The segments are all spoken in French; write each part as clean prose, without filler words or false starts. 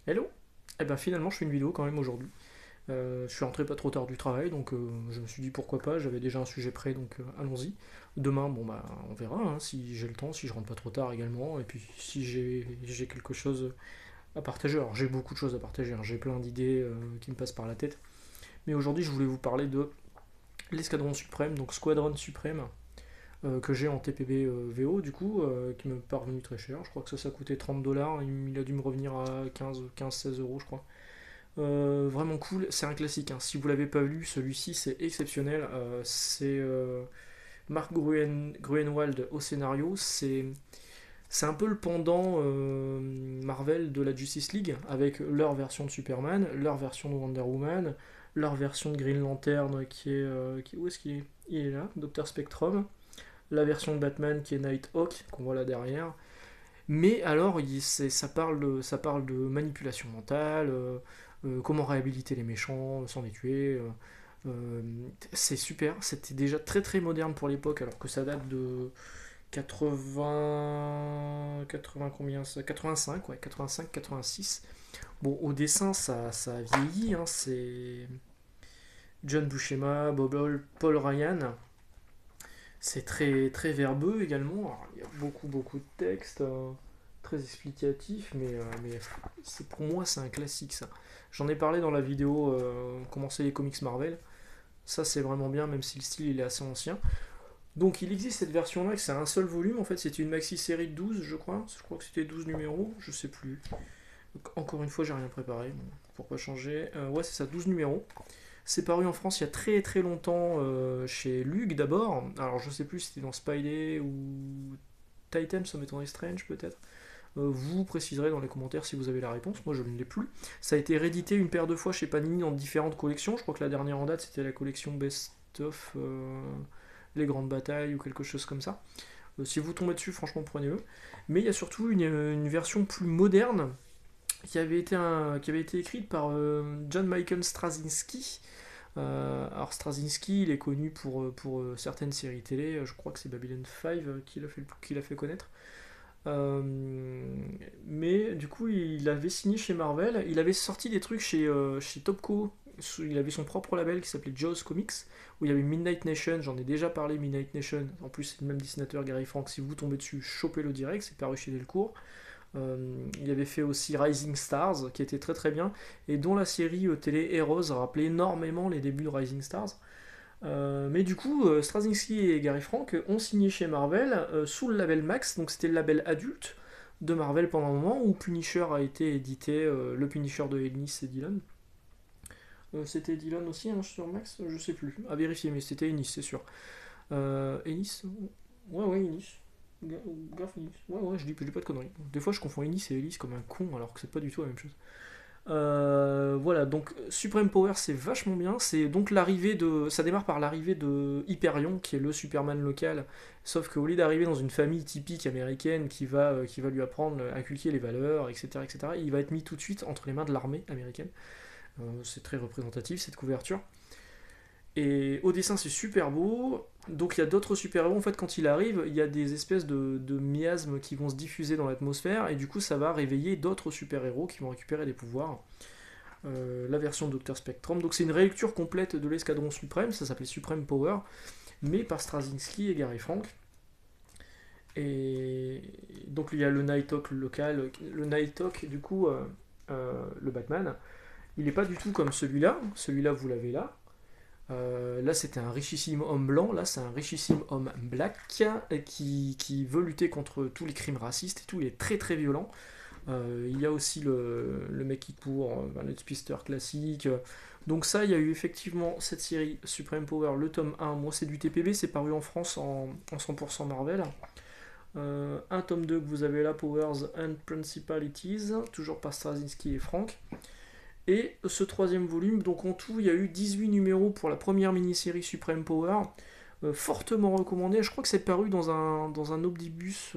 Hello. Eh ben finalement je fais une vidéo quand même aujourd'hui. Je suis rentré pas trop tard du travail donc je me suis dit pourquoi pas, j'avais déjà un sujet prêt donc allons-y. Demain bon bah on verra hein, si j'ai le temps, si je rentre pas trop tard également et puis si j'ai quelque chose à partager. Alors j'ai beaucoup de choses à partager, hein, j'ai plein d'idées qui me passent par la tête. Mais aujourd'hui je voulais vous parler de l'escadron suprême, donc Squadron Suprême, que j'ai en TPB VO du coup, qui me parvenu très cher. Je crois que ça coûtait 30 $, il a dû me revenir à 15-16 € je crois. Vraiment cool, c'est un classique, hein. Si vous l'avez pas lu, celui-ci c'est exceptionnel. C'est Mark Gruenwald au scénario. C'est un peu le pendant Marvel de la Justice League, avec leur version de Superman, leur version de Wonder Woman, leur version de Green Lantern où est-ce qu'il est? Il est là, Docteur Spectrum, la version de Batman qui est Nighthawk, qu'on voit là derrière. Mais alors, ça parle de manipulation mentale, comment réhabiliter les méchants sans les tuer. Euh, c'est super, c'était déjà très très moderne pour l'époque, alors que ça date de 80 combien ça? 85, ouais, 85, 86. Bon, au dessin, ça a vieilli, hein, c'est John Buscema, Paul Ryan. C'est très, très verbeux également. Alors, il y a beaucoup, beaucoup de textes, très explicatifs, mais pour moi, c'est un classique ça. J'en ai parlé dans la vidéo Commencer les comics Marvel. Ça, c'est vraiment bien, même si le style il est assez ancien. Donc, il existe cette version-là, que c'est un seul volume. En fait, c'était une maxi-série de 12, je crois. Je crois que c'était 12 numéros, je sais plus. Donc, encore une fois, j'ai rien préparé. Bon, pour pas changer. Ouais, c'est ça, 12 numéros. C'est paru en France il y a très très longtemps chez Lug d'abord. Alors je sais plus si c'était dans Spidey ou Titan, ça m'étonnerait Strange peut-être. Vous préciserez dans les commentaires si vous avez la réponse. Moi je ne l'ai plus. Ça a été réédité une paire de fois chez Panini dans différentes collections. Je crois que la dernière en date c'était la collection Best of les grandes batailles ou quelque chose comme ça. Si vous tombez dessus, franchement prenez-le. Mais il y a surtout une version plus moderne qui avait été écrite par John Michael Straczynski. Alors Straczynski, il est connu pour certaines séries télé, je crois que c'est Babylon 5 qui l'a fait connaître. Euh, mais du coup, il avait signé chez Marvel, il avait sorti des trucs chez Topco, il avait son propre label qui s'appelait Jaws Comics, où il y avait Midnight Nation, j'en ai déjà parlé, Midnight Nation, en plus c'est le même dessinateur Gary Frank, si vous tombez dessus, chopez-le direct, c'est paru chez Delcourt. Il avait fait aussi Rising Stars, qui était très très bien, et dont la série télé Heroes rappelait énormément les débuts de Rising Stars. Mais du coup, Straczynski et Gary Frank ont signé chez Marvel sous le label Max, donc c'était le label adulte de Marvel pendant un moment où Punisher a été édité, le Punisher de Ennis et Dillon. C'était Dillon aussi hein, sur Max, je sais plus, à vérifier, mais c'était Ennis, c'est sûr. Ennis. Ouais, ouais, Ennis. Grave Ennis. Ouais, ouais, je dis pas de conneries. Des fois, je confonds Ennis et Ellis comme un con, alors que c'est pas du tout la même chose. Voilà, donc Supreme Power, c'est vachement bien. C'est donc l'arrivée de. Ça démarre par l'arrivée de Hyperion, qui est le Superman local. Sauf qu'au lieu d'arriver dans une famille typique américaine qui va lui apprendre, inculquer les valeurs, etc., etc., il va être mis tout de suite entre les mains de l'armée américaine. C'est très représentatif cette couverture. Et au dessin, c'est super beau. Donc il y a d'autres super-héros. En fait, quand il arrive, il y a des espèces de miasmes qui vont se diffuser dans l'atmosphère. Et du coup, ça va réveiller d'autres super-héros qui vont récupérer des pouvoirs. La version Docteur Spectrum. Donc c'est une rélecture complète de l'Escadron Suprême. Ça s'appelait Supreme Power. Mais par Straczynski et Gary Frank. Et donc il y a le Nighthawk local. Le Nighthawk, du coup, le Batman. Il n'est pas du tout comme celui-là. Celui-là, vous l'avez là. Là, c'était un richissime homme blanc. Là, c'est un richissime homme black qui veut lutter contre tous les crimes racistes et tout. Il est très très violent. Il y a aussi le mec qui court, le Spister classique. Donc ça, il y a eu effectivement cette série Supreme Power, le tome 1. Moi, c'est du TPB, c'est paru en France en 100% Marvel. Un tome 2 que vous avez là, Powers and Principalities, toujours par Straczynski et Frank. Et ce troisième volume, donc en tout, il y a eu 18 numéros pour la première mini-série Supreme Power, fortement recommandé. Je crois que c'est paru dans un omnibus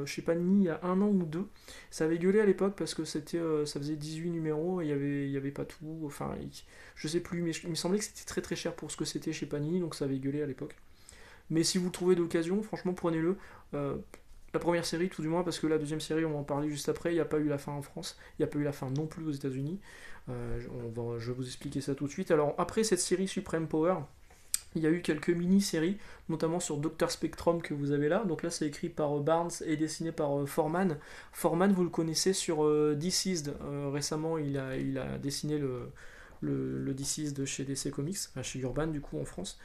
chez Panini il y a un an ou deux. Ça avait gueulé à l'époque parce que ça faisait 18 numéros et il y avait pas tout. Enfin, je sais plus, mais il me semblait que c'était très très cher pour ce que c'était chez Panini, donc ça avait gueulé à l'époque. Mais si vous le trouvez d'occasion, franchement, prenez-le. Euh, La première série, tout du moins, parce que la deuxième série, on va en parler juste après, il n'y a pas eu la fin en France, il n'y a pas eu la fin non plus aux États-Unis. Je vais vous expliquer ça tout de suite. Alors, après cette série Supreme Power, il y a eu quelques mini-séries, notamment sur Dr Spectrum que vous avez là. Donc là, c'est écrit par Barnes et dessiné par Foreman. Foreman, vous le connaissez sur Deceased. Récemment, il a dessiné le Deceased chez DC Comics, enfin chez Urban du coup en France.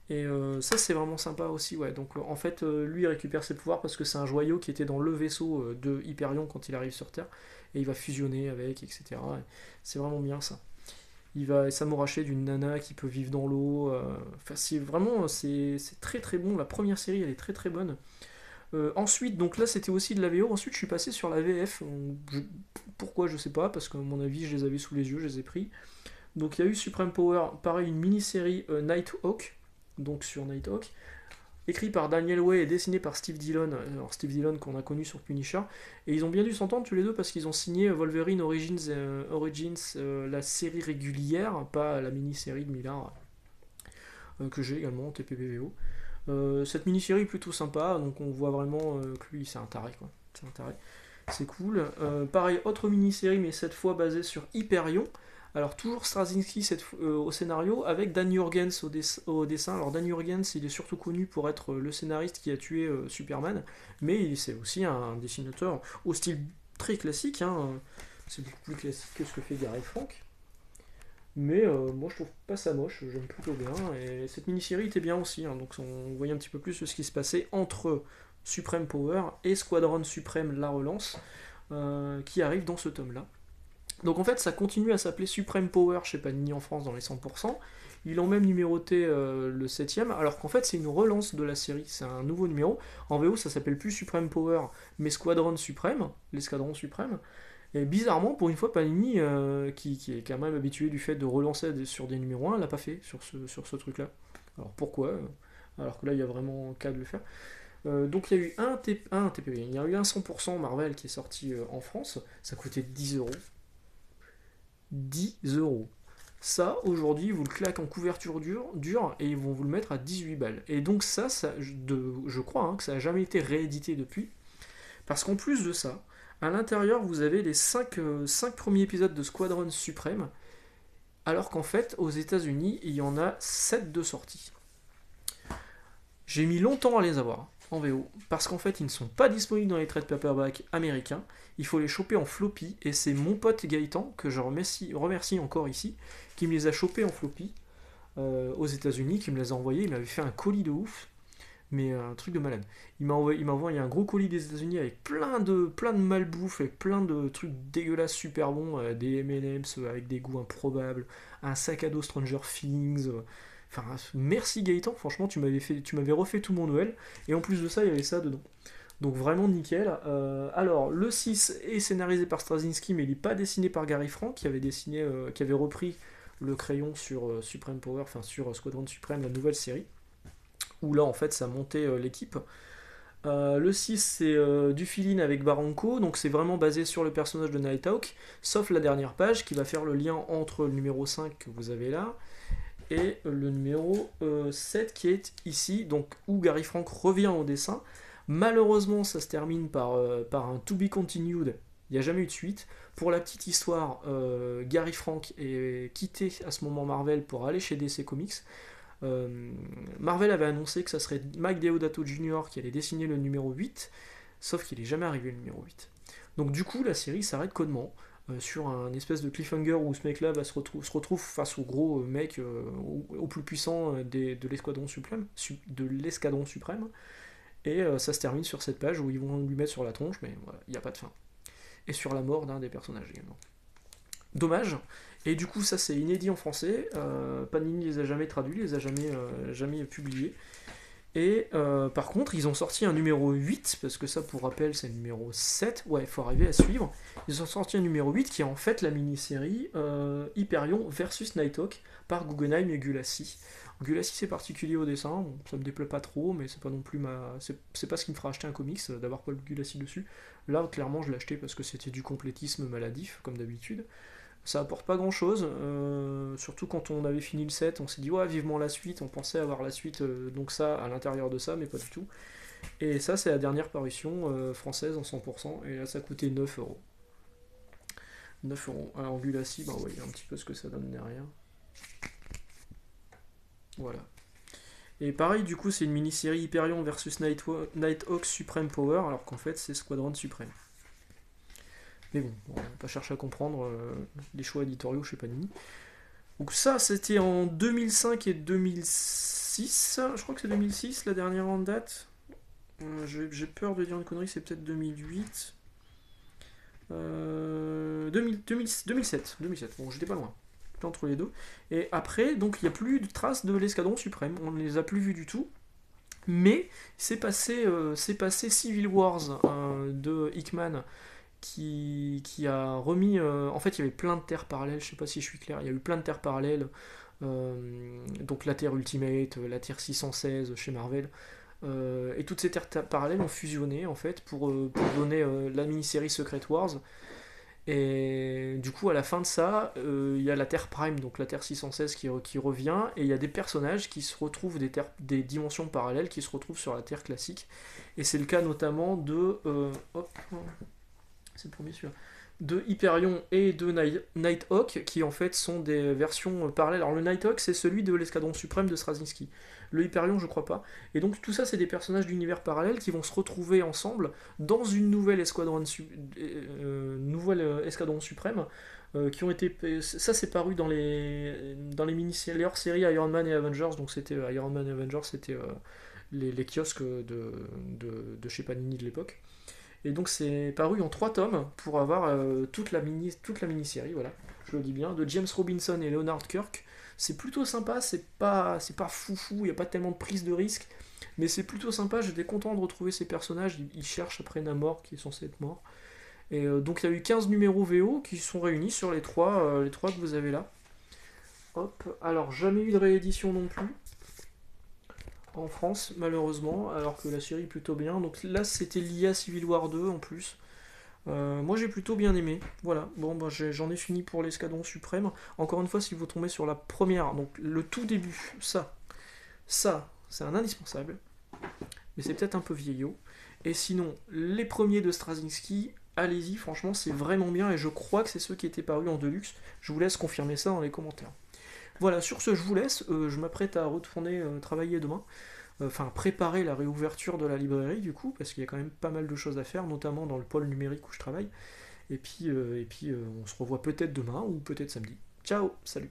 Et ça, c'est vraiment sympa aussi, ouais. Donc en fait, lui, il récupère ses pouvoirs parce que c'est un joyau qui était dans le vaisseau de Hyperion quand il arrive sur Terre. Et il va fusionner avec, etc. Et c'est vraiment bien ça. Il va s'amouracher d'une nana qui peut vivre dans l'eau. Enfin, c'est vraiment, c'est très très bon. La première série, elle est très très bonne. Ensuite, donc là, c'était aussi de la VO. Ensuite, je suis passé sur la VF. Pourquoi, je sais pas, parce qu'à mon avis, je les avais sous les yeux, je les ai pris. Donc il y a eu Supreme Power, pareil, une mini-série Nighthawk, donc sur Nighthawk, écrit par Daniel Way et dessiné par Steve Dillon, alors Steve Dillon qu'on a connu sur Punisher, et ils ont bien dû s'entendre tous les deux parce qu'ils ont signé Wolverine Origins, la série régulière, pas la mini-série de Millard, que j'ai également, TPPVO. Cette mini-série est plutôt sympa, donc on voit vraiment que lui c'est un taré, quoi. C'est un taré. C'est cool. Pareil, autre mini-série, mais cette fois basée sur Hyperion. Alors toujours Straczynski au scénario avec Dan Jurgens au dessin. Alors Dan Jurgens, il est surtout connu pour être le scénariste qui a tué Superman, mais c'est aussi un dessinateur au style très classique, hein. C'est beaucoup plus classique que ce que fait Gary Frank. Mais moi je trouve pas ça moche, j'aime plutôt bien. Et cette mini-série était bien aussi, hein. Donc on voyait un petit peu plus de ce qui se passait entre Supreme Power et Squadron Supreme La Relance, qui arrive dans ce tome-là. Donc en fait, ça continue à s'appeler Supreme Power chez Panini en France dans les 100%. Ils l'ont même numéroté le 7ème, alors qu'en fait c'est une relance de la série, c'est un nouveau numéro. En VO, ça s'appelle plus Supreme Power, mais Squadron Supreme, l'escadron suprême. Et bizarrement, pour une fois, Panini, qui est quand même habitué du fait de relancer sur des numéros 1, l'a pas fait sur ce truc-là. Alors pourquoi alors que là, il y a vraiment cas de le faire. Donc il y a eu un TPB, il y a eu un 100% Marvel qui est sorti en France, ça coûtait 10 euros. 10 euros. Ça, aujourd'hui, vous le claquez en couverture dure et ils vont vous le mettre à 18 balles. Et donc ça je crois hein, que ça n'a jamais été réédité depuis. Parce qu'en plus de ça, à l'intérieur, vous avez les 5 premiers épisodes de Squadron Suprême, alors qu'en fait, aux États-Unis, il y en a 7 de sortie. J'ai mis longtemps à les avoir en VO, parce qu'en fait, ils ne sont pas disponibles dans les trade paperback américains. Il faut les choper en floppy, et c'est mon pote Gaëtan, que je remercie encore ici, qui me les a chopés en floppy aux États-Unis, qui me les a envoyés. Il m'avait fait un colis de ouf, mais un truc de malade. Il m'a envoyé un gros colis des États-Unis avec plein de malbouffe, avec plein de trucs dégueulasses super bons, des M&M's avec des goûts improbables, un sac à dos Stranger Things. Enfin, merci Gaëtan, franchement, tu m'avais refait tout mon Noël, et en plus de ça, il y avait ça dedans. Donc vraiment nickel. Alors, le 6 est scénarisé par Straczynski, mais il n'est pas dessiné par Gary Frank, qui avait repris le crayon sur Supreme Power, enfin sur Squadron Supreme, la nouvelle série, où là, en fait, ça montait l'équipe. Le 6, c'est du fill-in avec Barranco, donc c'est vraiment basé sur le personnage de Nighthawk, sauf la dernière page, qui va faire le lien entre le numéro 5 que vous avez là, et le numéro 7 qui est ici, donc où Gary Frank revient au dessin. Malheureusement, ça se termine par un to be continued. Il n'y a jamais eu de suite. Pour la petite histoire, Gary Frank est quitté à ce moment Marvel pour aller chez DC Comics. Marvel avait annoncé que ça serait Mike Deodato Jr. qui allait dessiner le numéro 8, sauf qu'il n'est jamais arrivé le numéro 8. Donc du coup, la série s'arrête codement sur un espèce de cliffhanger où ce mec-là se retrouve face au gros mec, au plus puissant de l'escadron suprême, et ça se termine sur cette page où ils vont lui mettre sur la tronche, mais voilà, il n'y a pas de fin. Et sur la mort d'un des personnages également. Dommage. Et du coup, ça c'est inédit en français. Panini les a jamais traduits, les a jamais publiés. Et par contre, ils ont sorti un numéro 8, parce que ça, pour rappel, c'est le numéro 7. Ouais, il faut arriver à suivre. Ils ont sorti un numéro 8 qui est en fait la mini-série Hyperion versus Nighthawk par Guggenheim et Gulassi. Gulassi, c'est particulier au dessin, bon, ça me déplaît pas trop, mais c'est pas non plus c'est pas ce qui me fera acheter un comics, d'avoir Paul Gulassi dessus. Là, clairement, je l'ai acheté parce que c'était du complétisme maladif, comme d'habitude. Ça apporte pas grand chose, surtout quand on avait fini le set, on s'est dit ouais vivement la suite, on pensait avoir la suite, donc ça à l'intérieur de ça, mais pas du tout. Et ça, c'est la dernière parution française en 100%, et là, ça coûtait 9 euros. 9 euros. Alors, Gulassi, bah ouais, un petit peu ce que ça donne derrière. Voilà. Et pareil, du coup, c'est une mini-série Hyperion versus Nighthawk Supreme Power, alors qu'en fait, c'est Squadron Supreme. Mais bon, on va pas chercher à comprendre les choix éditoriaux chez Panini. Donc ça, c'était en 2005 et 2006. Je crois que c'est 2006, la dernière en date. J'ai peur de dire une connerie, c'est peut-être 2008. 2007. Bon, j'étais pas loin. Entre les deux. Et après, donc, il n'y a plus de traces de l'escadron suprême. On ne les a plus vus du tout. Mais c'est passé Civil Wars de Hickman qui a remis. En fait, il y avait plein de terres parallèles. Je sais pas si je suis clair. Il y a eu plein de terres parallèles. Donc la Terre Ultimate, la Terre 616 chez Marvel. Et toutes ces terres parallèles ont fusionné en fait pour donner la mini-série Secret Wars. Et du coup, à la fin de ça, il y a la Terre Prime, donc la Terre 616 qui revient, et il y a des personnages qui se retrouvent, des dimensions parallèles qui se retrouvent sur la Terre classique. Et c'est le cas notamment de. Hop, c'est le premier celui-là. De Hyperion et de Nighthawk, qui en fait sont des versions parallèles. Alors le Nighthawk, c'est celui de l'escadron suprême de Straczynski. Le Hyperion, je crois pas. Et donc tout ça, c'est des personnages d'univers parallèles qui vont se retrouver ensemble dans une nouvelle escadron suprême. Qui ont été. Ça, c'est paru dans les mini-séries, hors-série Iron Man et Avengers. Donc c'était Iron Man et Avengers, c'était les kiosques de chez Panini de l'époque. Et donc c'est paru en 3 tomes pour avoir toute la mini-série, voilà, je le dis bien, de James Robinson et Leonard Kirk. C'est plutôt sympa, c'est pas foufou, il n'y a pas tellement de prise de risque, mais c'est plutôt sympa, j'étais content de retrouver ces personnages, ils cherchent après Namor qui est censé être mort. Et donc il y a eu 15 numéros VO qui sont réunis sur les trois que vous avez là. Hop, alors jamais eu de réédition non plus en France, malheureusement, alors que la série est plutôt bien. Donc là, c'était lié à Civil War 2 en plus. Moi, j'ai plutôt bien aimé. Voilà, bon, bah, j'en ai fini pour l'Escadron Suprême. Encore une fois, si vous tombez sur la première, donc le tout début, ça, c'est un indispensable, mais c'est peut-être un peu vieillot. Et sinon, les premiers de Straczynski, allez-y, franchement, c'est vraiment bien, et je crois que c'est ceux qui étaient parus en Deluxe. Je vous laisse confirmer ça dans les commentaires. Voilà, sur ce, je vous laisse. Je m'apprête à retourner travailler demain. Enfin, préparer la réouverture de la librairie, du coup, parce qu'il y a quand même pas mal de choses à faire, notamment dans le pôle numérique où je travaille. Et puis on se revoit peut-être demain ou peut-être samedi. Ciao, salut.